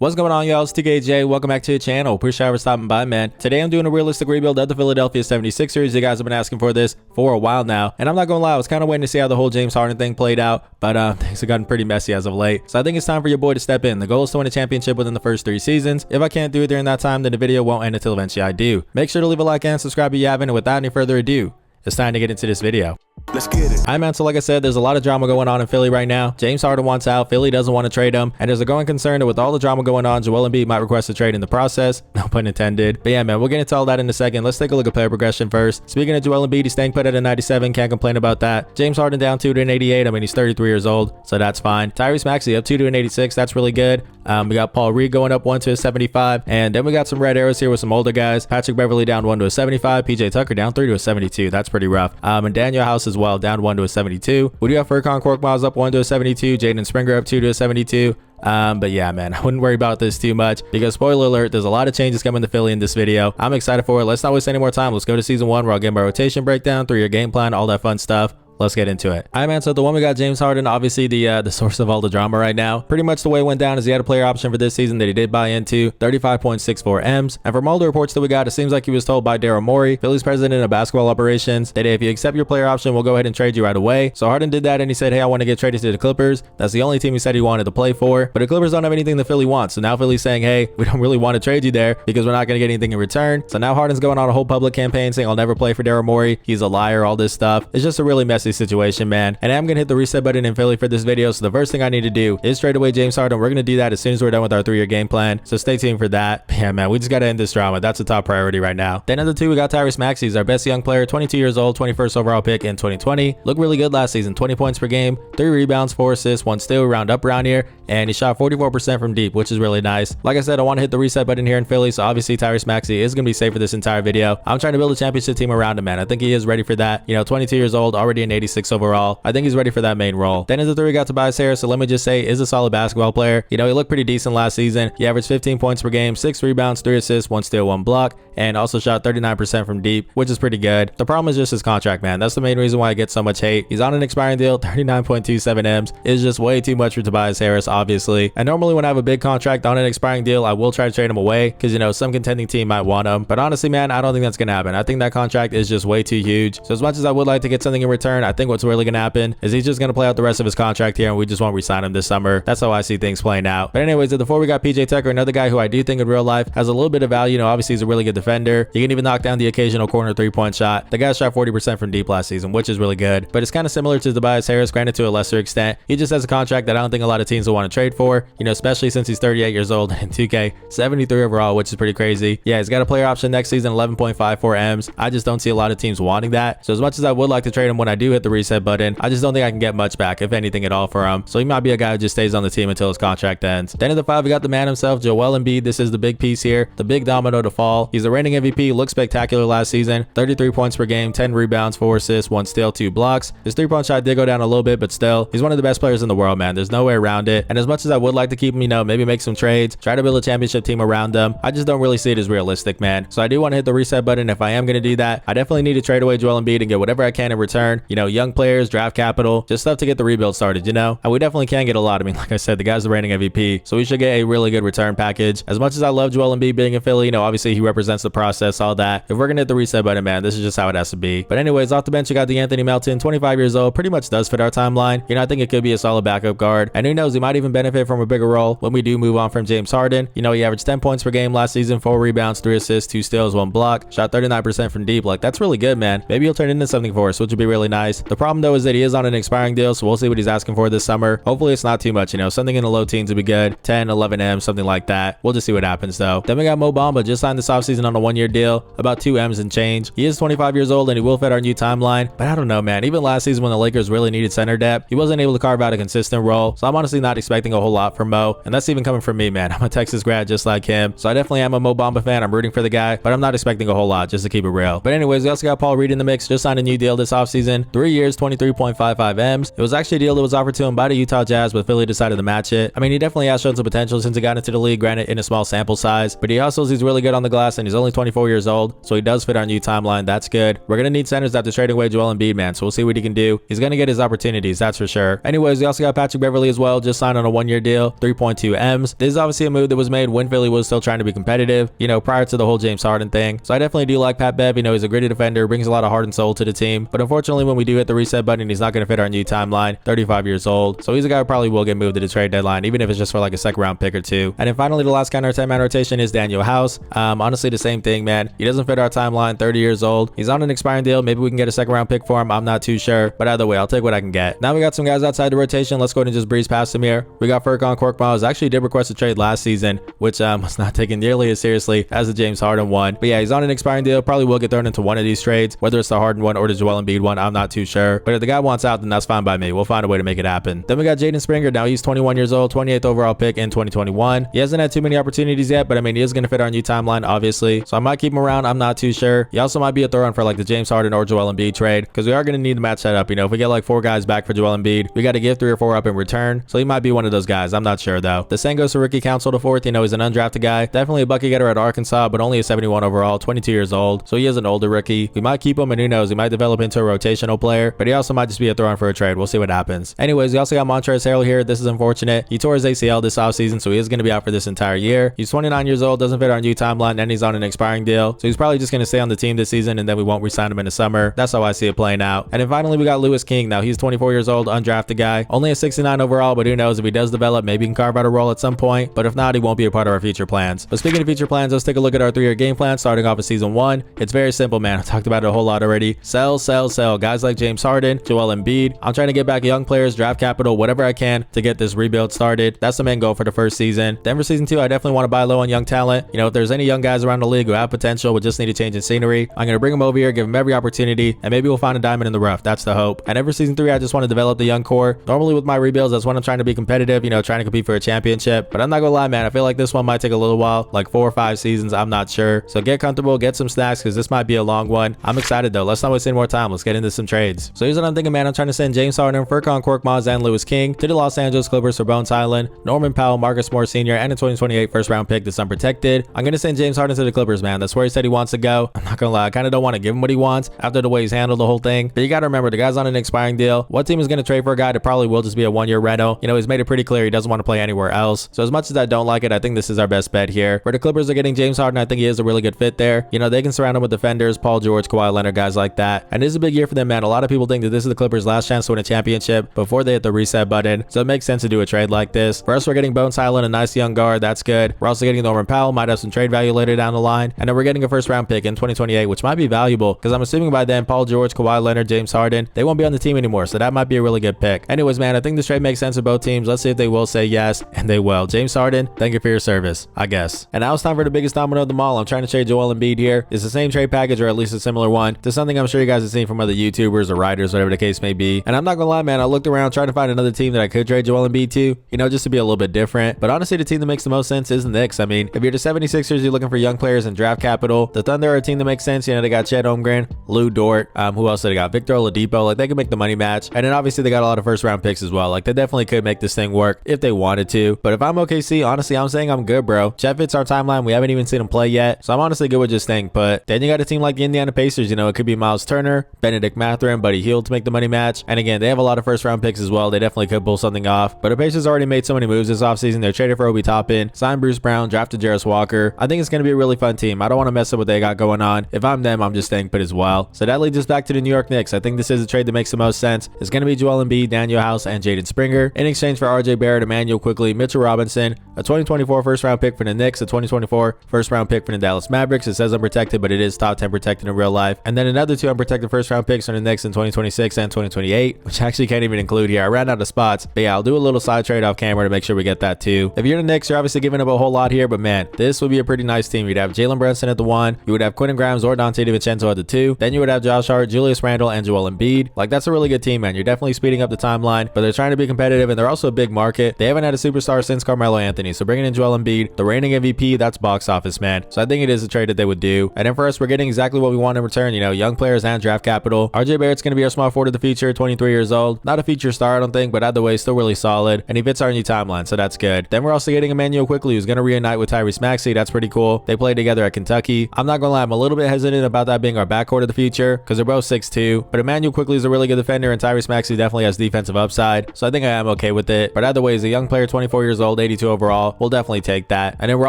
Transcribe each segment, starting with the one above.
What's going on, y'all? It's TKJ. Welcome back to the channel. Appreciate you for stopping by, man. Today I'm doing a realistic rebuild of the Philadelphia 76ers. You guys have been asking for this for a while now, and I'm not gonna lie, I was kind of waiting to see how the whole James Harden thing played out, but things have gotten pretty messy as of late. So I think it's time for your boy to step in. The goal is to win a championship within the first 3 seasons. If I can't do it during that time, then the video won't end until eventually I do. Make sure to leave a like and subscribe if you haven't, and without any further ado, it's time to get into this video. Let's get it. Alright, man, so like I said, there's a lot of drama going on in Philly right now. James Harden wants out, Philly doesn't want to trade him, and there's a growing concern that with all the drama going on, Joel Embiid might request a trade in the process. No pun intended. But yeah, man, we'll get into all that in a second. Let's take a look at player progression first. Speaking of Joel Embiid, he's staying put at a 97, can't complain about that. James Harden down 2 to an 88, I mean, he's 33 years old, so that's fine. Tyrese Maxey up 2 to an 86, that's really good. We got Paul Reed going up 1 to a 75, and then we got some red arrows here with some older guys. Patrick Beverley down 1 to a 75, PJ Tucker down 3 to a 72, that's pretty rough. And Daniel House as well, down 1 to a 72. We do have Furkan Korkmaz up 1 to a 72, Jaden Springer up 2 to a 72. But yeah, man, I wouldn't worry about this too much because spoiler alert, there's a lot of changes coming to Philly in this video. I'm excited for it. Let's not waste any more time. Let's go to season 1 where I'll get my rotation breakdown, 3-year game plan, all that fun stuff. Let's get into it. All right, man, so the one we got James Harden, obviously the source of all the drama right now. Pretty much the way it went down is he had a player option for this season that he did buy into, 35.64 M's. And from all the reports that we got, it seems like he was told by Daryl Morey, Philly's president of basketball operations, that if you accept your player option, we'll go ahead and trade you right away. So Harden did that and he said, hey, I want to get traded to the Clippers. That's the only team he said he wanted to play for. But the Clippers don't have anything that Philly wants. So now Philly's saying, hey, we don't really want to trade you there because we're not going to get anything in return. So now Harden's going on a whole public campaign saying I'll never play for Daryl Morey. He's a liar, all this stuff. It's just a really messy situation, man. And I'm going to hit the reset button in Philly for this video. So the first thing I need to do is trade away James Harden. We're going to do that as soon as we're done with our 3-year game plan. So stay tuned for that. Yeah, man, we just got to end this drama. That's the top priority right now. Then at the 2, we got Tyrese Maxey. He's our best young player, 22 years old, 21st overall pick in 2020. Looked really good last season, 20 points per game, 3 rebounds, 4 assists, 1 steal, round up around here. And he shot 44% from deep, which is really nice. Like I said, I want to hit the reset button here in Philly. So obviously Tyrese Maxey is going to be safe for this entire video. I'm trying to build a championship team around him, man. I think he is ready for that. You know, 22 years old, already an 86 overall. I think he's ready for that main role. Then as the 3, we got Tobias Harris. So let me just say, is a solid basketball player. You know, he looked pretty decent last season. He averaged 15 points per game, 6 rebounds, 3 assists, 1 steal, 1 block, and also shot 39% from deep, which is pretty good. The problem is just his contract, man. That's the main reason why I get so much hate. He's on an expiring deal. 39.27 M's is just way too much for Tobias Harris, obviously. And normally when I have a big contract on an expiring deal, I will try to trade him away because, you know, some contending team might want him. But honestly, man, I don't think that's going to happen. I think that contract is just way too huge. So as much as I would like to get something in return, I think what's really going to happen is he's just going to play out the rest of his contract here and we just won't re-sign him this summer. That's how I see things playing out. But anyways, at the 4, we got PJ Tucker, another guy who I do think in real life has a little bit of value. You know, obviously he's a really good defender. He can even knock down the occasional corner 3-point shot. The guy shot 40% from deep last season, which is really good. But it's kind of similar to Tobias Harris, granted to a lesser extent. He just has a contract that I don't think a lot of teams will want to trade for, you know, especially since he's 38 years old and 2K, 73 overall, which is pretty crazy. Yeah, he's got a player option next season, 11.54 M's. I just don't see a lot of teams wanting that. So as much as I would like to trade him when I do hit the reset button, I just don't think I can get much back, if anything at all, for him. So he might be a guy who just stays on the team until his contract ends. Then at the 5, we got the man himself, Joel Embiid. This is the big piece here, the big domino to fall. He's the reigning MVP, looked spectacular last season, 33 points per game, 10 rebounds, 4 assists, 1 steal, 2 blocks. His 3-point shot did go down a little bit, but still, he's one of the best players in the world, man. There's no way around it. And as much as I would like to keep him, you know, maybe make some trades, try to build a championship team around him, I just don't really see it as realistic, man. So I do want to hit the reset button. If I am going to do that, I definitely need to trade away Joel Embiid and get whatever I can in return. You know, young players, draft capital, just stuff to get the rebuild started, you know? And we definitely can get a lot. I mean, like I said, the guy's the reigning MVP, so we should get a really good return package. As much as I love Joel Embiid being in Philly, you know, obviously he represents the process, all that. If we're going to hit the reset button, man, this is just how it has to be. But anyways, off the bench, you got the Anthony Melton, 25 years old, pretty much does fit our timeline. You know, I think it could be a solid backup guard. And who knows, he might even benefit from a bigger role when we do move on from James Harden. You know, he averaged 10 points per game last season, 4 rebounds, 3 assists, 2 steals, 1 block, shot 39% from deep. Like, that's really good, man. Maybe he'll turn into something for us, which would be really nice. The problem though is that he is on an expiring deal, so we'll see what he's asking for this summer. Hopefully it's not too much, you know, something in the low teens would be good, 10, 11 M's, something like that. We'll just see what happens though. Then we got Mo Bamba, just signed this offseason on a 1-year deal, about 2 M's and change. He is 25 years old and he will fit our new timeline, but I don't know, man. Even last season when the Lakers really needed center depth, he wasn't able to carve out a consistent role, so I'm honestly not expecting a whole lot from Mo, and that's even coming from me, man. I'm a Texas grad just like him, so I definitely am a Mo Bamba fan. I'm rooting for the guy, but I'm not expecting a whole lot, just to keep it real. But anyways, we also got Paul Reed in the mix, just signed a new deal this offseason, 3 3 years, 23.55 M's. It was actually a deal that was offered to him by the Utah Jazz, but Philly decided to match it. I mean, he definitely has shown some potential since he got into the league, granted in a small sample size, but he hustles, he's really good on the glass, and he's only 24 years old, so he does fit our new timeline. That's good. We're gonna need centers after trading away Joel Embiid, man, so we'll see what he can do. He's gonna get his opportunities, that's for sure. Anyways, we also got Patrick Beverley as well, just signed on a 1-year deal, 3.2 M's. This is obviously a move that was made when Philly was still trying to be competitive, you know, prior to the whole James Harden thing. So I definitely do like Pat Bev. You know, he's a gritty defender, brings a lot of heart and soul to the team, but unfortunately when we do hit the reset button, he's not gonna fit our new timeline. 35 years old, so he's a guy who probably will get moved to the trade deadline, even if it's just for like a second round pick or two. And then finally, the last guy in our 10-man rotation is Daniel House. Honestly, the same thing, man. He doesn't fit our timeline. 30 years old. He's on an expiring deal. Maybe we can get a second round pick for him. I'm not too sure, but either way, I'll take what I can get. Now we got some guys outside the rotation. Let's go ahead and just breeze past them here. We got Furkan Korkmaz. Actually did request a trade last season, which was not taken nearly as seriously as the James Harden one. But yeah, he's on an expiring deal. Probably will get thrown into one of these trades, whether it's the Harden one or the Joel Embiid one. I'm not too sure, but if the guy wants out, then that's fine by me. We'll find a way to make it happen. Then we got Jaden Springer. Now he's 21 years old, 28th overall pick in 2021. He hasn't had too many opportunities yet, but I mean, he is going to fit our new timeline, obviously. So I might keep him around. I'm not too sure. He also might be a throw-in for like the James Harden or Joel Embiid trade, because we are going to need to match that up. You know, if we get like 4 guys back for Joel Embiid, we got to give 3 or 4 up in return. So he might be one of those guys. I'm not sure though. The same goes to Ricky Council IV. You know, he's an undrafted guy. Definitely a bucket getter at Arkansas, but only a 71 overall, 22 years old. So he is an older rookie. We might keep him, and who knows, he might develop into a rotational player, but he also might just be a throw-in for a trade. We'll see what happens. Anyways, we also got Montrezl Harrell here. This is unfortunate. He tore his ACL this offseason, so he is going to be out for this entire year. He's 29 years old, doesn't fit our new timeline, and he's on an expiring deal. So he's probably just going to stay on the team this season, and then we won't re-sign him in the summer. That's how I see it playing out. And then finally, we got Lewis King. Now he's 24 years old, undrafted guy, only a 69 overall, but who knows, if he does develop, maybe he can carve out a role at some point. But if not, he won't be a part of our future plans. But speaking of future plans, let's take a look at our 3-year game plan starting off with season 1. It's very simple, man. I talked about it a whole lot already. Sell, sell, sell. Guys like James Harden, Joel Embiid. I'm trying to get back young players, draft capital, whatever I can to get this rebuild started. That's the main goal for the first season. Then for season 2, I definitely want to buy low on young talent. You know, if there's any young guys around the league who have potential but just need a change in scenery, I'm going to bring them over here, give them every opportunity, and maybe we'll find a diamond in the rough. That's the hope. And then for season 3, I just want to develop the young core. Normally with my rebuilds, that's when I'm trying to be competitive, you know, trying to compete for a championship. But I'm not going to lie, man. I feel like this one might take a little while, like 4 or 5 seasons. I'm not sure. So get comfortable, get some snacks, because this might be a long one. I'm excited though. Let's not waste any more time. Let's get into some trades. So here's what I'm thinking, man. I'm trying to send James Harden, Furkan Korkmaz, and Lewis King to the Los Angeles Clippers for Bones Highland, Norman Powell, Marcus Morris Sr., and a 2028 first round pick that's unprotected. I'm going to send James Harden to the Clippers, man. That's where he said he wants to go. I'm not going to lie. I kind of don't want to give him what he wants after the way he's handled the whole thing. But you got to remember, the guy's on an expiring deal. What team is going to trade for a guy that probably will just be a 1-year rental? You know, he's made it pretty clear he doesn't want to play anywhere else. So as much as I don't like it, I think this is our best bet here. Where the Clippers are getting James Harden, I think he is a really good fit there. You know, they can surround him with defenders, Paul George, Kawhi Leonard, guys like that. And this is a big year for them, man. A lot of people think that this is the Clippers' last chance to win a championship before they hit the reset button. So it makes sense to do a trade like this. For us, we're getting Bones Highland, a nice young guard. That's good. We're also getting Norman Powell, might have some trade value later down the line. And then we're getting a first round pick in 2028, which might be valuable because I'm assuming by then Paul George, Kawhi Leonard, James Harden, they won't be on the team anymore. So that might be a really good pick. Anyways, man, I think this trade makes sense for both teams. Let's see if they will say yes, and they will. James Harden, thank you for your service, I guess. And now it's time for the biggest domino of them all. I'm trying to trade Joel Embiid here. It's the same trade package, or at least a similar one, to something I'm sure you guys have seen from other YouTubers or writers, whatever the case may be. And I'm not gonna lie, man, I looked around trying to find another team that I could trade Joel Embiid to, you know, just to be a little bit different. But honestly, the team that makes the most sense is the Knicks. I mean, if you're the 76ers, you're looking for young players and draft capital. The Thunder are a team that makes sense. You know, they got Chet Holmgren, Lou Dort, who else did they got? Victor Oladipo. Like, they could make the money match. And then obviously they got a lot of first round picks as well. Like, they definitely could make this thing work if they wanted to. But if I'm OKC, honestly, I'm saying I'm good, bro. Chet fits our timeline. We haven't even seen him play yet. So I'm honestly good with just staying put. Then you got a team like the Indiana Pacers. You know, it could be Miles Turner, Benedict Mathurin, Buddy Hield to make the money match. And again, they have a lot of first round picks as well. They definitely could pull something off. But the Pacers already made so many moves this offseason. They're traded for Obi Toppin, signed Bruce Brown, drafted Jarris Walker. I think it's going to be a really fun team. I don't want to mess up what they got going on. If I'm them, I'm just staying put as well. So that leads us back to the New York Knicks. I think this is a trade that makes the most sense. It's going to be Joel Embiid, Daniel House, and Jaden Springer in exchange for RJ Barrett, Emmanuel Quickly, Mitchell Robinson, a 2024 first round pick for the Knicks, a 2024 first round pick for the Dallas Mavericks. It says unprotected, but it is top 10 protected in real life. And then another 2 unprotected first round picks for the Knicks in 2026 and 2028, which I actually can't even include here. I ran out of spots, but yeah, I'll do a little side trade off camera to make sure we get that too. If you're the Knicks, you're obviously giving up a whole lot here, but man, this would be a pretty nice team. You'd have Jalen Brunson at the 1, you would have Quentin Grimes or Dante DiVincenzo at the 2, then you would have Josh Hart, Julius Randle, and Joel Embiid. Like, that's a really good team, man. You're definitely speeding up the timeline, but they're trying to be competitive, and they're also a big market. They haven't had a superstar since Carmelo Anthony, so bringing in Joel Embiid, the reigning MVP, that's box office, man. So I think it is a trade that they would do. And then for us, we're getting exactly what we want in return, you know, young players and draft capital. RJ Barrett Barrett's going to be our small forward of the future, 23 years old. Not a feature star, I don't think, but either way, still really solid. And he fits our new timeline, so that's good. Then we're also getting Emmanuel Quickly, who's going to reunite with Tyrese Maxey. That's pretty cool. They played together at Kentucky. I'm not going to lie, I'm a little bit hesitant about that being our backcourt of the future because they're both 6'2", but Emmanuel Quickly is a really good defender and Tyrese Maxey definitely has defensive upside, so I think I am okay with it. But either way, he's a young player, 24 years old, 82 overall. We'll definitely take that. And then we're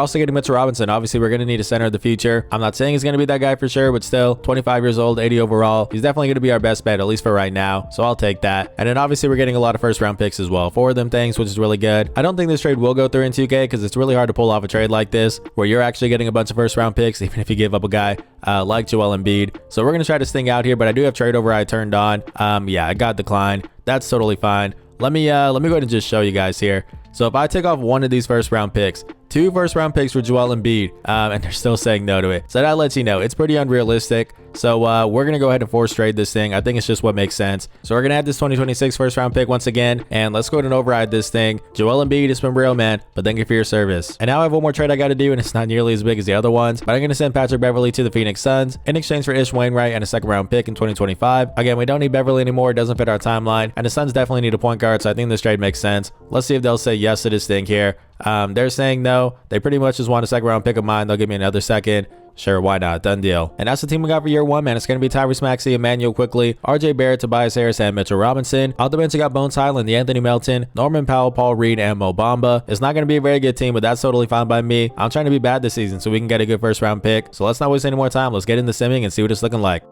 also getting Mitchell Robinson. Obviously, we're going to need a center of the future. I'm not saying he's going to be that guy for sure, but still, 25 years old, 80 overall. He's definitely going to be our best bet, at least for right now, so I'll take that. And then obviously, we're getting a lot of first round picks as well. 4 of them things, which is really good. I don't think this trade will go through in 2K because it's really hard to pull off a trade like this where you're actually getting a bunch of first round picks, even if you give up a guy like Joel Embiid. So we're going to try this thing out here, but I do have trade override turned on. Yeah, I got declined. That's totally fine. Let me go ahead and just show you guys here. So if I take off one of these first round picks, 2 first round picks for Joel Embiid, and they're still saying no to it. So that lets you know it's pretty unrealistic. So we're going to go ahead and force trade this thing. I think it's just what makes sense. So we're going to add this 2026 first round pick once again, and let's go ahead and override this thing. Joel Embiid, it's been real, man, but thank you for your service. And now I have one more trade I got to do, and it's not nearly as big as the other ones, but I'm going to send Patrick Beverley to the Phoenix Suns in exchange for Ish Wainwright and a second round pick in 2025. Again, we don't need Beverley anymore. It doesn't fit our timeline, and the Suns definitely need a point guard, so I think this trade makes sense. Let's see if they'll say yes to this thing here. They're saying no. They pretty much just want a second round pick of mine. They'll give me another second. Sure, why not? Done deal. And that's the team we got for year 1, man. It's going to be Tyrese Maxey, Emmanuel Quickly, RJ Barrett, Tobias Harris, and Mitchell Robinson. On the bench, we got Bones Highland, Anthony Melton, Norman Powell, Paul Reed, and Mo Bamba. It's not going to be a very good team, but that's totally fine by me. I'm trying to be bad this season so we can get a good first round pick. So let's not waste any more time. Let's get into simming and see what it's looking like.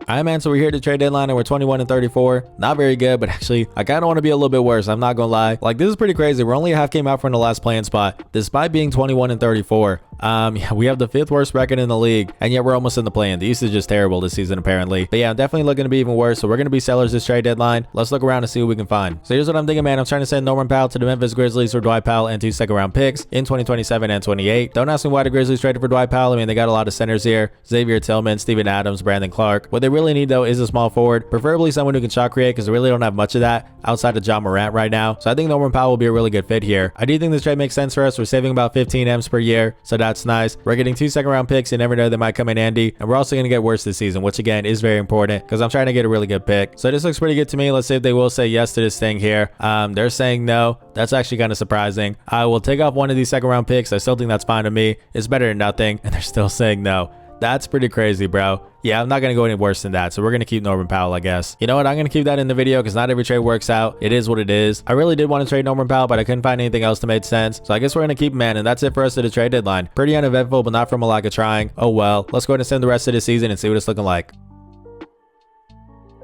Alright, man, so we're here at the trade deadline and we're 21 and 34. Not very good, but actually, I kind of want to be a little bit worse. I'm not going to lie. Like, this is pretty crazy. We're only a half game out from the last playing spot, despite being 21 and 34. Yeah, we have the 5th worst record in the league, and yet we're almost in the play-in. The East is just terrible this season, apparently. But yeah, I'm definitely looking to be even worse, so we're going to be sellers this trade deadline. Let's look around and see what we can find. So here's what I'm thinking, man. I'm trying to send Norman Powell to the Memphis Grizzlies for Dwight Powell and 2 second-round picks in 2027 and 28. Don't ask me why the Grizzlies traded for Dwight Powell. I mean, they got a lot of centers here. Xavier Tillman, Steven Adams, Brandon Clark. What they really need, though, is a small forward, preferably someone who can shot create, because they really don't have much of that outside of Ja Morant right now. So I think Norman Powell will be a really good fit here. I do think this trade makes sense for us. We're saving about 15 M's per year, so that's nice. We're getting 2 second-round picks. You never know, they might come in handy. And we're also going to get worse this season, which again is very important because I'm trying to get a really good pick. So this looks pretty good to me. Let's see if they will say yes to this thing here. They're saying no. That's actually kind of surprising. I will take off one of these second-round picks. I still think that's fine to me. It's better than nothing. And they're still saying no. That's pretty crazy, bro. Yeah, I'm not going to go any worse than that, so we're going to keep Norman Powell, I guess. You know what? I'm going to keep that in the video because not every trade works out. It is what it is. I really did want to trade Norman Powell, but I couldn't find anything else that made sense, so I guess we're going to keep him, man, and that's it for us at the trade deadline. Pretty uneventful, but not from a lack of trying. Oh well. Let's go ahead and send the rest of the season and see what it's looking like.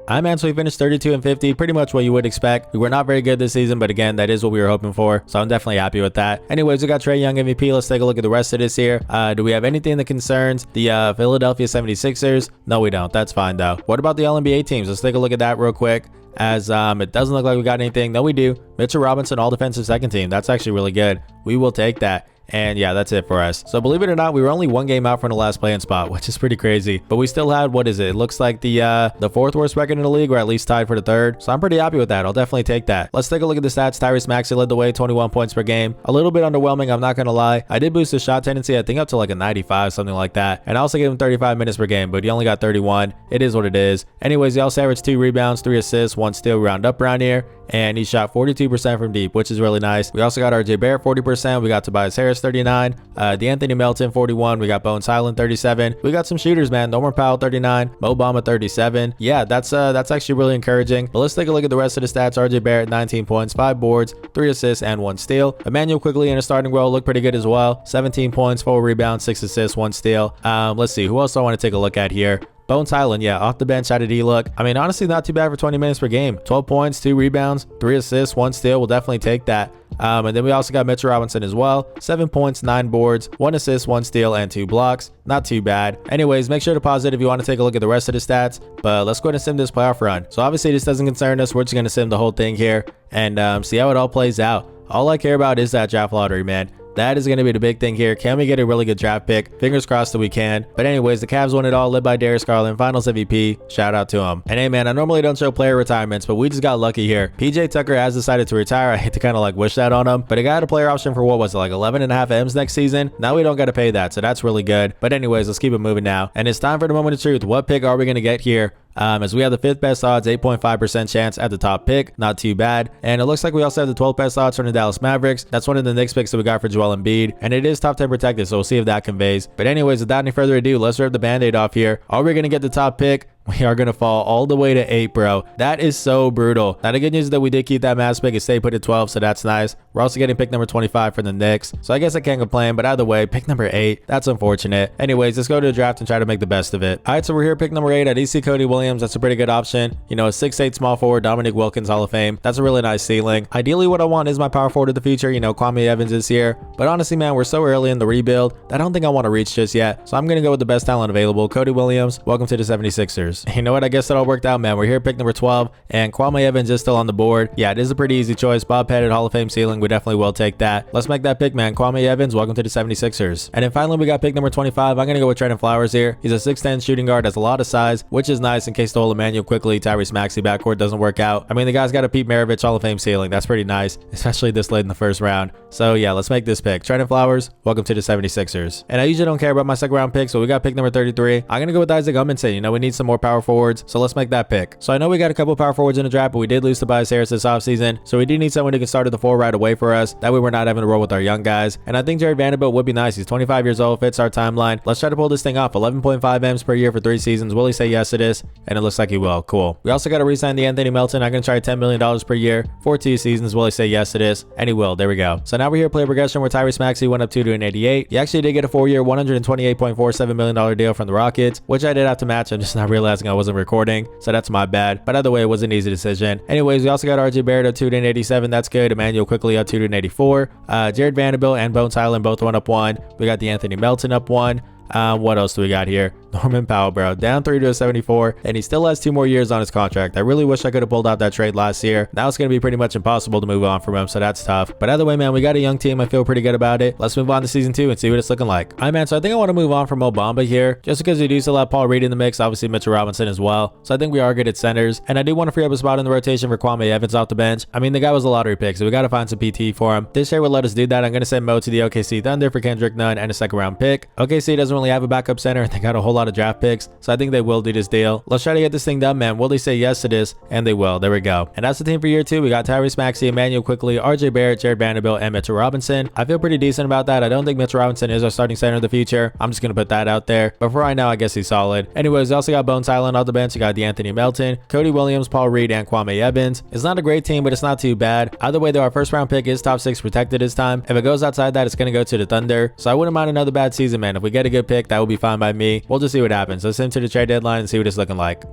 Man, so we finished 32 and 50, pretty much what you would expect. We were not very good this season, but again, that is what we were hoping for, so I'm definitely happy with that. Anyways, we got Trae Young MVP. Let's take a look at the rest of this here. Do we have anything that concerns the Philadelphia 76ers? No, we don't. That's fine, though. What about the All-NBA teams? Let's take a look at that real quick, as it doesn't look like we got anything. No, we do. Mitchell Robinson, all defensive second team. That's actually really good. We will take that. And yeah, that's it for us. So believe it or not, we were only 1 game out from the last play-in spot, which is pretty crazy. But we still had, what is it? It looks like the 4th worst record in the league, or at least tied for the 3rd. So I'm pretty happy with that. I'll definitely take that. Let's take a look at the stats. Tyrese Maxey led the way, 21 points per game. A little bit underwhelming, I'm not going to lie. I did boost his shot tendency, I think up to like a 95, something like that. And I also gave him 35 minutes per game, but he only got 31. It is what it is. Anyways, he also averaged 2 rebounds, 3 assists, 1 steal, round up around here. And he shot 42% from deep, which is really nice. We also got RJ Barrett 40%. We got Tobias Harris 39. Anthony Melton 41. We got Bones Highland 37. We got some shooters, man. Norman Powell 39. Mo Bamba 37. Yeah, that's actually really encouraging. But let's take a look at the rest of the stats. RJ Barrett 19 points, 5 boards, 3 assists, and 1 steal. Emmanuel Quickly in a starting role looked pretty good as well. 17 points, 4 rebounds, 6 assists, 1 steal. Let's see who else do I want to take a look at here. Bones Highland, yeah, off the bench, how did he look? I mean, honestly, not too bad for 20 minutes per game. 12 points, 2 rebounds, 3 assists, 1 steal. We'll definitely take that. And then we also got Mitchell Robinson as well. 7 points, 9 boards, 1 assist, 1 steal, and 2 blocks. Not too bad. Anyways, make sure to pause it if you want to take a look at the rest of the stats. But let's go ahead and sim this playoff run. So obviously, this doesn't concern us. We're just going to sim the whole thing here and see how it all plays out. All I care about is that draft lottery, man. That is going to be the big thing here. Can we get a really good draft pick? Fingers crossed that we can. But anyways, the Cavs won it all, led by Darius Garland, Finals MVP. Shout out to him. And hey man, I normally don't show player retirements, but we just got lucky here. PJ Tucker has decided to retire. I hate to kind of like wish that on him, but he got a player option for what was it, like 11.5 M's next season. Now we don't got to pay that, so that's really good. But anyways, let's keep it moving now. And it's time for the moment of truth. What pick are we going to get here? As we have the 5th best odds, 8.5% chance at the top pick. Not too bad. And it looks like we also have the 12th best odds from the Dallas Mavericks. That's one of the Knicks picks that we got for Joel Embiid. And it is top 10 protected, so we'll see if that conveys. But anyways, without any further ado, let's rip the band-aid off here. Are we going to get the top pick? We are going to fall all the way to 8, bro. That is so brutal. Now, the good news is that we did keep that Mavs pick and stay put at 12, so that's nice. We're also getting pick number 25 for the Knicks, so I guess I can't complain, but either way, pick number 8, that's unfortunate. Anyways, let's go to the draft and try to make the best of it. All right, so we're here pick number 8 at EC Cody Williams. That's a pretty good option. You know, a 6'8 small forward, Dominique Wilkins Hall of Fame. That's a really nice ceiling. Ideally, what I want is my power forward of the future. You know, Kwame Evans is here, but honestly, man, we're so early in the rebuild that I don't think I want to reach just yet, so I'm going to go with the best talent available. Cody Williams, welcome to the 76ers. You know what? I guess that all worked out, man. We're here pick number 12, and Kwame Evans is still on the board. Yeah, it is a pretty easy choice. Bob Pettit Hall of Fame ceiling. We definitely will take that. Let's make that pick, man. Kwame Evans, welcome to the 76ers. And then finally, we got pick number 25. I'm going to go with Trendon Flowers here. He's a 6'10 shooting guard, has a lot of size, which is nice in case the whole Emmanuel Quickly, Tyrese Maxey backcourt doesn't work out. I mean, the guy's got a Pete Maravich Hall of Fame ceiling. That's pretty nice, especially this late in the first round. So yeah, let's make this pick. Trendon Flowers, welcome to the 76ers. And I usually don't care about my second round pick, so we got pick number 33. I'm going to go with Isaac Edmondson. You know, we need some more power forwards, so let's make that pick. So I know we got a couple power forwards in the draft, but we did lose Tobias Harris this offseason, so we do need someone who can start at the 4 right away for us. That way we're not having to roll with our young guys. And I think Jared Vanderbilt would be nice. He's 25 years old, fits our timeline. Let's try to pull this thing off. 11.5 M's per year for 3 seasons. Will he say yes to this? And it looks like he will. Cool. We also got to re-sign the Anthony Melton. I'm going to try $10 million per year for 2 seasons. Will he say yes to this? And he will. There we go. So now we're here player progression where Tyrese Maxey went up 2 to an 88. He actually did get a 4-year, $128.47 million deal from the Rockets, which I did have to match. I'm just not realizing I wasn't recording, so that's my bad. But either way, it was an easy decision. Anyways, we also got RJ Barrett up 2 to an 87. That's good. Emmanuel Quickly up 2 to an 84. Jared Vanderbilt and Bones Highland both went up 1. We got the Anthony Melton up 1. What else do we got here? Norman Powell, bro, down 3 to a 74, and he still has 2 more years on his contract. I really wish I could have pulled out that trade last year. Now it's going to be pretty much impossible to move on from him, so that's tough. But either way, man, we got a young team. I feel pretty good about it. Let's move on to season 2 and see what it's looking like. All right, man, so I think I want to move on from Obamba here, just because we do still have Paul Reed in the mix, obviously Mitchell Robinson as well. So I think we are good at centers, and I do want to free up a spot in the rotation for Kwame Evans off the bench. I mean, the guy was a lottery pick, so we got to find some PT for him. This year would let us do that. I'm going to send Mo to the OKC Thunder for Kendrick Nunn and a 2nd round pick. OKC doesn't really have a backup center, and they got a whole lot of draft picks, so I think they will do this deal. Let's try to get this thing done, man. Will they say yes to this? And they will. There we go. And that's the team for year 2. We got Tyrese Maxey, Emmanuel Quickly, RJ Barrett, Jared Vanderbilt, and Mitchell Robinson. I feel pretty decent about that. I don't think Mitchell Robinson is our starting center of the future. I'm just going to put that out there. But for right now, I guess he's solid. Anyways, we also got Bones Highland off the bench. We got the Anthony Melton, Cody Williams, Paul Reed, and Kwame Evans. It's not a great team, but it's not too bad. Either way, though, our 1st round pick is top 6 protected this time. If it goes outside that, it's going to go to the Thunder. So I wouldn't mind another bad season, man. If we get a good pick, that would be fine by me. We'll just see what happens. Let's send to the trade deadline and see what it's looking like.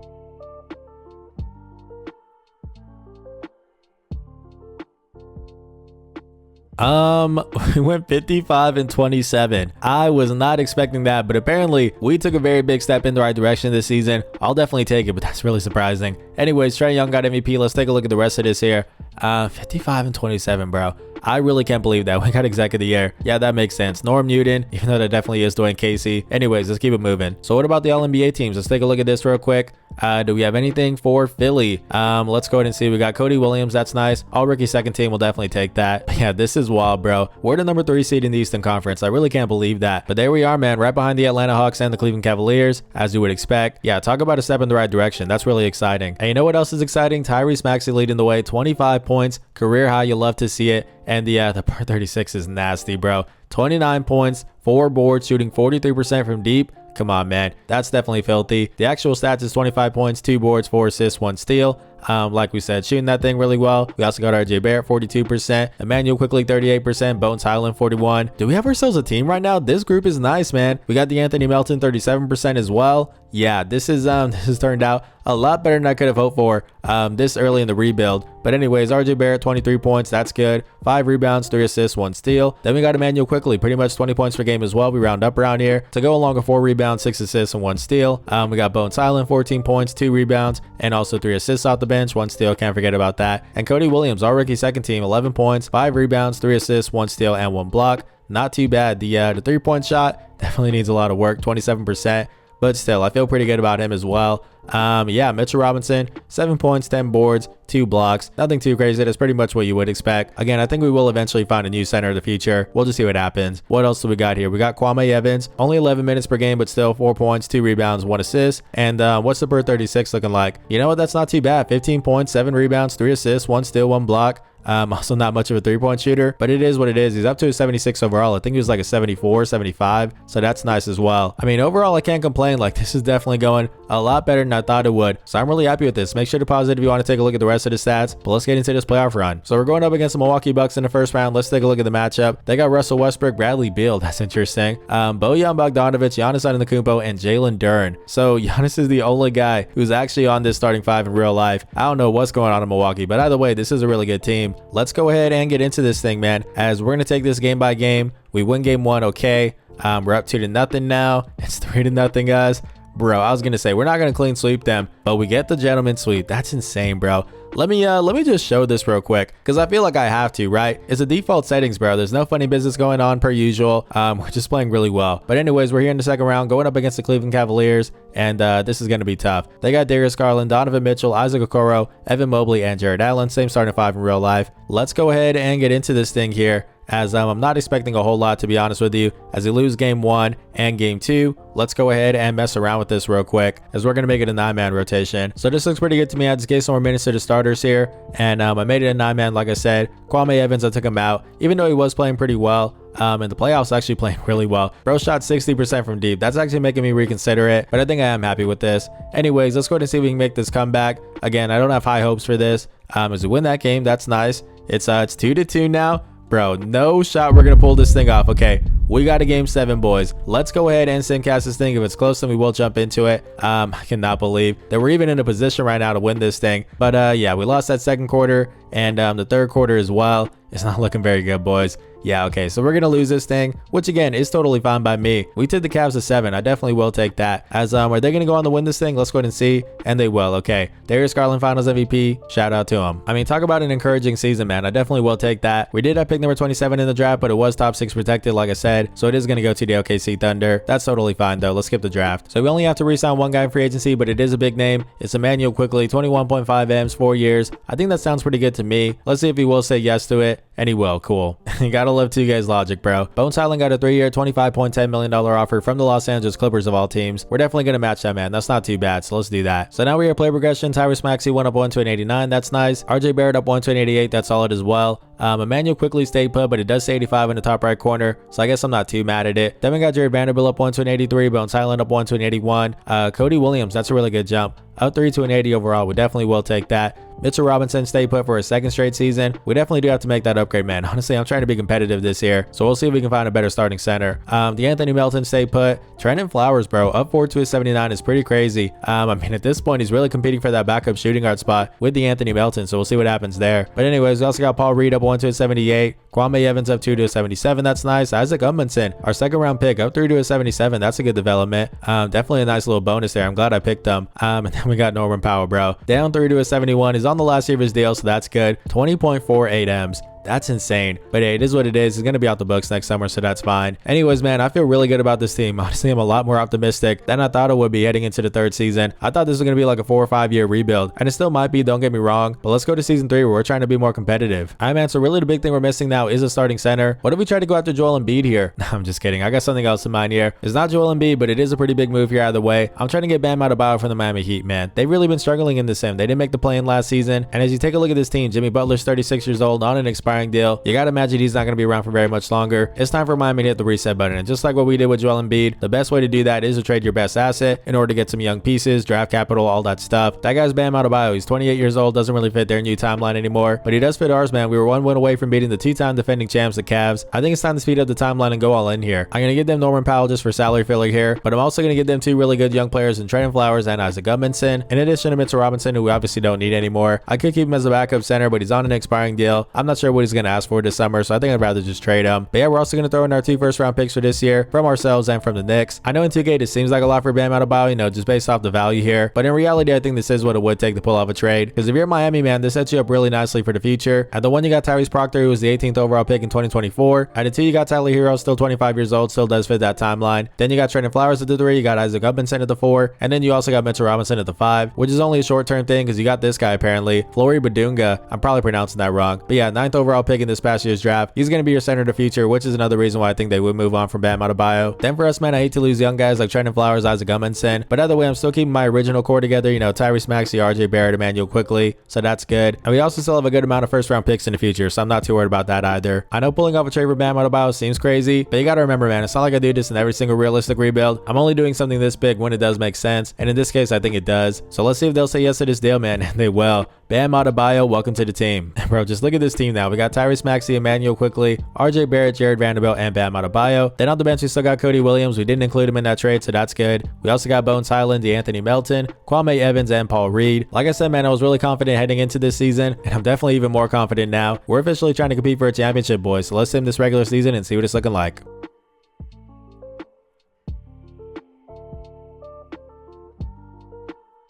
We went 55 and 27. I was not expecting that, but apparently we took a very big step in the right direction this season. I'll definitely take it, but that's really surprising. Anyways, Trae Young got MVP. Let's take a look at the rest of this here. 55 and 27, bro. I really can't believe that. We got exec of the year. Yeah, that makes sense. Norm Newton, even though that definitely is Dwayne Casey. Anyways, let's keep it moving. So what about the All-NBA teams? Let's take a look at this real quick. Do we have anything for Philly? Let's go ahead and see. We got Cody Williams. That's nice. All rookie 2nd team. We'll definitely take that. But yeah, this is wild, bro. We're the number 3 seed in the Eastern Conference. I really can't believe that. But there we are, man. Right behind the Atlanta Hawks and the Cleveland Cavaliers, as you would expect. Yeah, talk about a step in the right direction. That's really exciting. And you know what else is exciting? Tyrese Maxey leading the way. 25 points. Career high. You love to see it. And yeah, the par 36 is nasty, bro. 29 points, 4 boards, shooting 43% from deep. Come on, man. That's definitely filthy. The actual stats is 25 points, 2 boards, 4 assists, 1 steal. Like we said, shooting that thing really well. We also got RJ Barrett, 42%. Emmanuel Quickly, 38%. Bones Highland, 41%. Do we have ourselves a team right now? This group is nice, man. We got the Anthony Melton, 37% as well. Yeah, this has turned out a lot better than I could have hoped for this early in the rebuild. But anyways, RJ Barrett, 23 points. That's good. 5 rebounds, 3 assists, 1 steal. Then we got Emmanuel Quickly, pretty much 20 points per game as well. We round up around here to go along with 4 rebounds, 6 assists, and 1 steal. We got Bones Highland, 14 points, 2 rebounds, and also 3 assists off the bench, 1 steal. Can't forget about that. And Cody Williams, our rookie 2nd team, 11 points, 5 rebounds, 3 assists, 1 steal, and 1 block. not too bad. The 3-point shot definitely needs a lot of work, 27%. But still, I feel pretty good about him as well. Yeah, Mitchell Robinson, 7 points, 10 boards, 2 blocks. Nothing too crazy. That's pretty much what you would expect. Again, I think we will eventually find a new center in the future. We'll just see what happens. What else do we got here? We got Kwame Evans, only 11 minutes per game, but still 4 points, 2 rebounds, 1 assist. And what's the Bird 36 looking like? You know what? That's not too bad. 15 points, 7 rebounds, 3 assists, 1 steal, 1 block. Also not much of a 3-point shooter, but it is what it is. He's up to a 76 overall. I think he was like a 74, 75. So that's nice as well. I mean, overall, I can't complain. Like, this is definitely going a lot better than I thought it would. So I'm really happy with this. Make sure to pause it if you want to take a look at the rest of the stats, but let's get into this playoff run. So we're going up against the Milwaukee Bucks in the first round. Let's take a look at the matchup. They got Russell Westbrook, Bradley Beal. That's interesting. Bojan Bogdanovic, Giannis Antetokounmpo, and Jalen Duren. So Giannis is the only guy who's actually on this starting 5 in real life. I don't know what's going on in Milwaukee, but either way, this is a really good team. Let's go ahead and get into this thing, man, as we're going to take this game by game. We win game 1, okay. We're up 2-0 now. It's 3-0, guys. Bro, I was gonna say we're not gonna clean sweep them, but we get the gentleman sweep. That's insane, bro. Let me just show this real quick, because I feel like I have to, right? It's the default settings, bro. There's no funny business going on per usual. We're just playing really well. But anyways, we're here in the second round, going up against the Cleveland Cavaliers, and this is gonna be tough. They got Darius Garland, Donovan Mitchell, Isaac Okoro, Evan Mobley, and Jared Allen. Same starting 5 in real life. Let's go ahead and get into this thing here, as I'm not expecting a whole lot, to be honest with you, as we lose game 1 and game 2. Let's go ahead and mess around with this real quick, as we're going to make it a 9-man rotation. So this looks pretty good to me. I just gave some more minutes to the starters here, and I made it a 9-man. Like I said, Kwame Evans, I took him out, even though he was playing pretty well. In the playoffs, actually playing really well. Bro shot 60% from deep. That's actually making me reconsider it, but I think I am happy with this. Anyways, let's go ahead and see if we can make this comeback. Again, I don't have high hopes for this. As we win that game, that's nice. It's 2-2 now. Bro, no shot we're gonna pull this thing off. Okay, we got a game 7, boys. Let's go ahead and simcast this thing. If it's close, then we will jump into it. I cannot believe that we're even in a position right now to win this thing. But yeah, we lost that second quarter, and the third quarter as well. It's not looking very good, boys. Yeah, okay, so we're gonna lose this thing, which again is totally fine by me. We took the Cavs to 7. I definitely will take that. As are they gonna go on to win this thing? Let's go ahead and see, and they will. Okay, Darius Garland, Finals MVP. Shout out to him. I mean, talk about an encouraging season, man. I definitely will take that. We did have pick number 27 in the draft, but it was top 6 protected, like I said, so it is gonna go to the OKC Thunder. That's totally fine though. Let's skip the draft. So we only have to re-sign one guy in free agency, but it is a big name. It's Emmanuel Quickly, 21.5 M's, 4 years. I think that sounds pretty good to me. Let's see if he will say yes to it, and he will. Cool. You gotta love 2 guys logic, bro. Bones Highland got a 3-year, $25.10 million offer from the Los Angeles Clippers of all teams. We're definitely gonna match that, man. That's not too bad, so let's do that. So now we are player progression. Tyrese Maxey went up 1 to an 89. That's nice. RJ Barrett up 1 to an 88. That's solid as well. Emmanuel Quickly stayed put, but it does say 85 in the top right corner, so I guess I'm not too mad at it. Then we got Jared Vanderbilt up 1 to an 83. Bones Highland up 1 to an 81. Cody Williams, that's a really good jump. Up 3 to an 80 overall. We definitely will take that. Mitchell Robinson stayed put for a 2nd straight season. We definitely do have to make that upgrade, man. Honestly, I'm trying to be competitive this year, so we'll see if we can find a better starting center. The Anthony Melton stayed put. Trendon Flowers, bro, up 4 to a 79 is pretty crazy. I mean, at this point, he's really competing for that backup shooting guard spot with the Anthony Melton, so we'll see what happens there. But anyways, we also got Paul Reed up 1 to a 78. Kwame Evans up 2 to a 77. That's nice. Isaac Ummanson, our 2nd round pick, up 3 to a 77. That's a good development. Definitely a nice little bonus there. I'm glad I picked him. And then we got Norman Powell, bro, down 3 to a 71. He's on the last year of his deal, so that's good. 20.48 M's. That's insane. But hey, it is what it is. It's going to be out the books next summer, so that's fine. Anyways, man, I feel really good about this team. Honestly, I'm a lot more optimistic than I thought it would be heading into the 3rd season. I thought this was going to be like a 4 or 5 year rebuild, and it still might be, don't get me wrong. But let's go to season 3 where we're trying to be more competitive. All right, man, so really the big thing we're missing now is a starting center. What if we try to go after Joel Embiid here? No, I'm just kidding. I got something else in mind here. It's not Joel Embiid, but it is a pretty big move here either way. I'm trying to get Bam Adebayo from the Miami Heat, man. They've really been struggling in this sim. They didn't make the play-in last season, and as you take a look at this team, Jimmy Butler's 36 years old on an expiring deal. You gotta imagine he's not going to be around for very much longer. It's time for Miami to hit the reset button, and just like what we did with Joel Embiid, the best way to do that is to trade your best asset in order to get some young pieces, draft capital, all that stuff. That guy's Bam Adebayo. He's 28 years old, doesn't really fit their new timeline anymore, but he does fit ours, man. We were 1 win away from beating the 2-time defending champs, the Cavs. I think it's time to speed up the timeline and go all in here. I'm going to give them Norman Powell just for salary filler here, but I'm also going to give them 2 really good young players in Trendon Flowers and Isaac Ummanson, in addition to Mitchell Robinson, who we obviously don't need anymore. I could keep him as a backup center, but he's on an expiring deal. I'm not sure what he's going to ask for this summer, so I think I'd rather just trade him. But yeah, we're also going to throw in our 2 first-round picks for this year from ourselves and from the Knicks. I know in 2K this seems like a lot for Bam Adebayo, you know, just based off the value here, but in reality, I think this is what it would take to pull off a trade, because if you're Miami, man, this sets you up really nicely for the future. At the 1, you got Tyrese Proctor, who was the 18th overall pick in 2024. At the 2, you got Tyler Hero, still 25 years old, still does fit that timeline. Then you got Trendon Flowers at the 3, you got Isaac Hutchinson at the 4, and then you also got Mitchell Robinson at the 5, which is only a short-term thing because you got this guy apparently, Flory Badunga. I'm probably pronouncing that wrong, but yeah, 9th overall pick in this past year's draft. He's going to be your center of the future, which is another reason why I think they would move on from Bam Adebayo. Then for us, man, I hate to lose young guys like Trendon Flowers, Isaac Hutchinson, but either way, I'm still keeping my original core together, you know, Tyrese Maxey, RJ Barrett, Emmanuel Quickly, so that's good. And we also still have a good amount of first-round picks in the future, so I'm not too worried about that either. I know pulling off a trade for Bam Adebayo seems crazy, but you got to remember, man, it's not like I do this in every single realistic rebuild. I'm only doing something this big when it does make sense, and in this case, I think it does. So let's see if they'll say yes to this deal, man, and they will. Bam Adebayo, welcome to the team. Bro, just look at this team now. We got Tyrese Maxey, Emmanuel Quickly, RJ Barrett, Jared Vanderbilt, and Bam Adebayo. Then on the bench, we still got Cody Williams. We didn't include him in that trade, so that's good. We also got Bones Highland, DeAnthony Melton, Kwame Evans, and Paul Reed. Like I said, man, I was really confident heading into this season, and I'm definitely even more confident now. We're officially trying to compete for a championship, boys, so let's sim this regular season and see what it's looking like.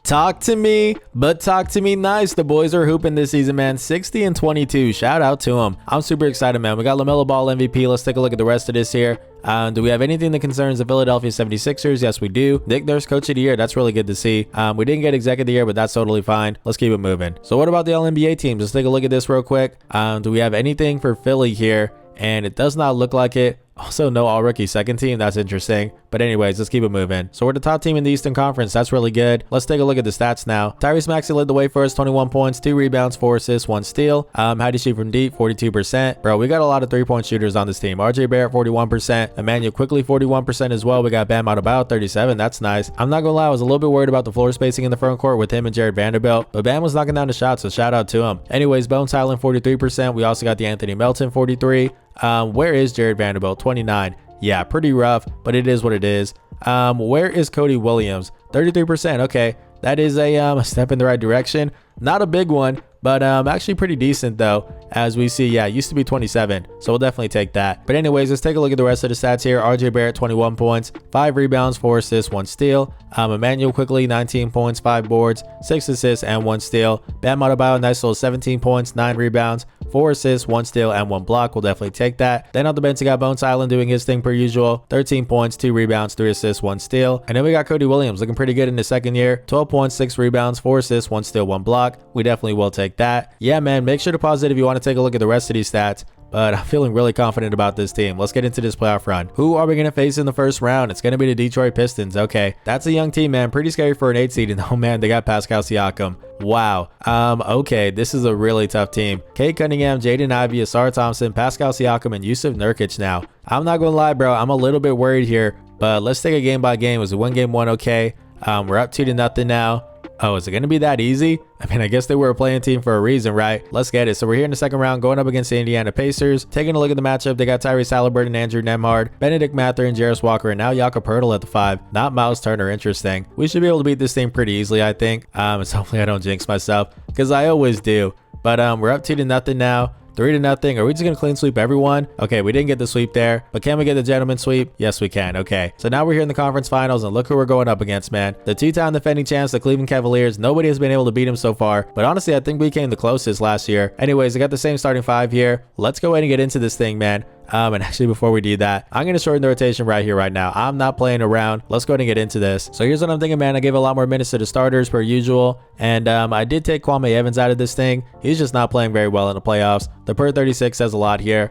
Talk to me, but talk to me nice. The boys are hooping this season, man. 60 and 22. Shout out to them. I'm super excited, man. We got LaMelo Ball MVP. Let's take a look at the rest of this here. Do we have anything that concerns the Philadelphia 76ers? Yes, we do. Nick Nurse, Coach of the Year. That's really good to see. We didn't get Exec of the Year, but that's totally fine. Let's keep it moving. So what about the All-NBA teams? Let's take a look at this real quick. Do we have anything for Philly here? And it does not look like it. Also, no all-rookie second team. That's interesting. But anyways, let's keep it moving. So we're the top team in the Eastern Conference. That's really good. Let's take a look at the stats now. Tyrese Maxey led the way for us. 21 points, 2 rebounds, 4 assists, 1 steal. How'd he shoot from deep? 42%. Bro, we got a lot of 3-point shooters on this team. RJ Barrett, 41%. Emmanuel Quickly, 41% as well. We got Bam Adebayo, 37. That's nice. I'm not gonna lie, I was a little bit worried about the floor spacing in the front court with him and Jared Vanderbilt, but Bam was knocking down the shots, so shout out to him. Anyways, Bones Highland, 43%. We also got DeAnthony Melton, 43. Where is Jared Vanderbilt? 29. Yeah, pretty rough, but it is what it is. Where is Cody Williams? 33%. Okay, that is a step in the right direction. Not a big one, but actually pretty decent though. As we see, yeah, it used to be 27, so we'll definitely take that. But anyways, let's take a look at the rest of the stats here. RJ Barrett, 21 points, 5 rebounds, 4 assists, 1 steal. Emmanuel Quickly, 19 points, 5 boards, 6 assists, and 1 steal. Bam Adebayo, nice little 17 points, 9 rebounds, 4 assists, 1 steal, and 1 block. We'll definitely take that. Then on the bench, we got Bones Island doing his thing per usual. 13 points, 2 rebounds, 3 assists, 1 steal. And then we got Cody Williams looking pretty good in his second year. 12 points, 6 rebounds, 4 assists, 1 steal, 1 block. We definitely will take that. Yeah, man, make sure to pause it if you want to take a look at the rest of these stats. But I'm feeling really confident about this team. Let's get into this playoff run. Who are we going to face in the first round? It's going to be the Detroit Pistons. Okay, that's a young team, man. Pretty scary for an 8 seed. And oh man, they got Pascal Siakam. Wow. Okay, this is a really tough team. Kate Cunningham, Jaden Ivey, Asar Thompson, Pascal Siakam, and Yusuf Nurkic now. I'm not going to lie, bro. I'm a little bit worried here, but let's take a game by game. Was it 1 game 1? Okay. We're up 2-0 now. Oh, is it going to be that easy? I mean, I guess they were a playing team for a reason, right? Let's get it. So we're here in the second round going up against the Indiana Pacers. Taking a look at the matchup, they got Tyrese Halliburton, Andrew Nembhard, Benedict Mather, and Jarris Walker, and now Jakob Poeltl at the 5. Not Miles Turner. Interesting. We should be able to beat this team pretty easily, I think. So hopefully I don't jinx myself, because I always do. But we're up 2-0 now. 3-0. Are we just going to clean sweep everyone? Okay, we didn't get the sweep there, but can we get the gentleman sweep? Yes, we can. Okay, so now we're here in the conference finals, and look who we're going up against, man. The 2-time defending champs, the Cleveland Cavaliers. Nobody has been able to beat them so far, but honestly, I think we came the closest last year. Anyways, I got the same starting 5 here. Let's go ahead and get into this thing, man. And actually, before we do that, I'm going to shorten the rotation right here, right now. I'm not playing around. Let's go ahead and get into this. So here's what I'm thinking, man. I gave a lot more minutes to the starters per usual. And I did take Kwame Evans out of this thing. He's just not playing very well in the playoffs. The per 36 says a lot here.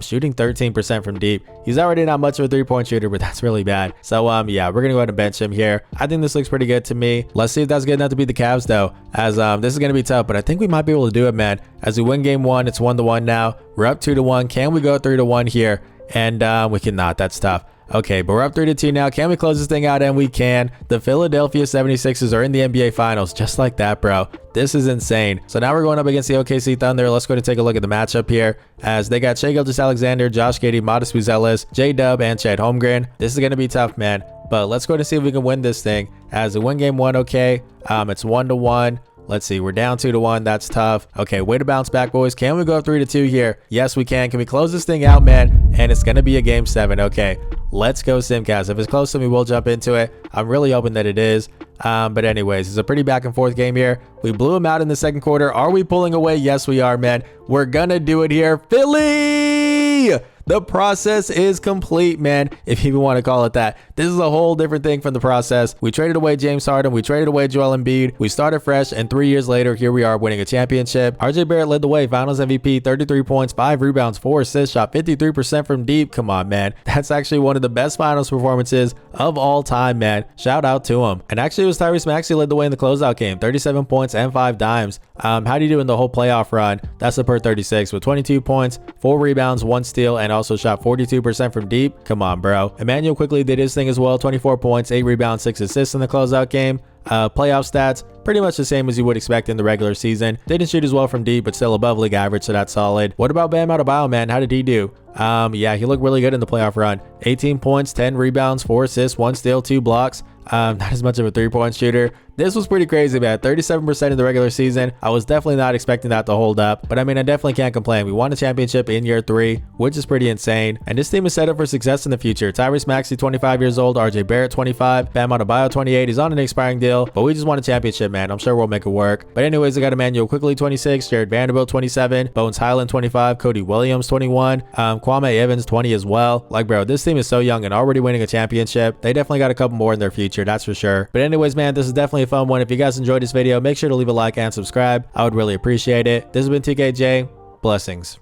Shooting 13% from deep. He's already not much of a 3-point shooter, but that's really bad. So yeah, we're gonna go ahead and bench him here. I think this looks pretty good to me. Let's see if that's good enough to beat the Cavs though, as this is gonna be tough, but I think we might be able to do it, man. As we win game 1, it's 1-1 now. We're up 2-1. Can we go 3-1 here? And we cannot. That's tough. Okay, but we're up 3-2 now. Can we close this thing out? And we can. The Philadelphia 76ers are in the NBA Finals, just like that, bro. This is insane. So now we're going up against the OKC Thunder. Let's go ahead and take a look at the matchup here, as they got Shai Gilgeous-Alexander, Josh Giddey, Modest Buzelis, J-Dub, and Chet Holmgren. This is going to be tough, man. But let's go ahead and see if we can win this thing. As a win game 1, okay. It's 1-1. Let's see, we're down 2-1. That's tough. Okay, way to bounce back, boys. Can we go 3-2 here? Yes, we can. Can we close this thing out, man? And it's going to be a game 7. Okay, let's go Simcast. If it's close to me, we'll jump into it. I'm really hoping that it is. But anyways, it's a pretty back and forth game here. We blew him out in the second quarter. Are we pulling away? Yes, we are, man. We're going to do it here. Philly! The process is complete, man, if you even want to call it that. This is a whole different thing from the process. We traded away James Harden. We traded away Joel Embiid. We started fresh, and 3 years later, here we are winning a championship. RJ Barrett led the way. Finals MVP, 33 points, 5 rebounds, 4 assists, shot 53% from deep. Come on, man. That's actually one of the best finals performances of all time, man. Shout out to him. And actually, it was Tyrese Maxey led the way in the closeout game. 37 points and 5 dimes. How do you do in the whole playoff run? That's a per 36 with 22 points, 4 rebounds, 1 steal, and also shot 42% from deep. Come on, bro. Emmanuel quickly did his thing as well. 24 points, 8 rebounds, 6 assists in the closeout game. Playoff stats, pretty much the same as you would expect in the regular season. Didn't shoot as well from deep, but still above league average, so that's solid. What about Bam Adebayo, man? How did he do? Yeah, he looked really good in the playoff run. 18 points, 10 rebounds, 4 assists, 1 steal, 2 blocks. Not as much of a 3-point shooter. This was pretty crazy, man. 37% in the regular season. I was definitely not expecting that to hold up, but I mean, I definitely can't complain. We won a championship in year 3, which is pretty insane. And this team is set up for success in the future. Tyrese Maxey, 25 years old. RJ Barrett, 25. Bam Adebayo, 28. He's on an expiring deal, but we just won a championship, man. I'm sure we'll make it work. But anyways, I got Emmanuel quickly, 26. Jared Vanderbilt, 27. Bones Highland, 25. Cody Williams, 21. Kwame Evans, 20 as well. Like, bro, this team is so young and already winning a championship. They definitely got a couple more in their future, that's for sure. But anyways, man, this is definitely a fun one. If you guys enjoyed this video, make sure to leave a like and subscribe. I would really appreciate it. This has been TKJ. Blessings.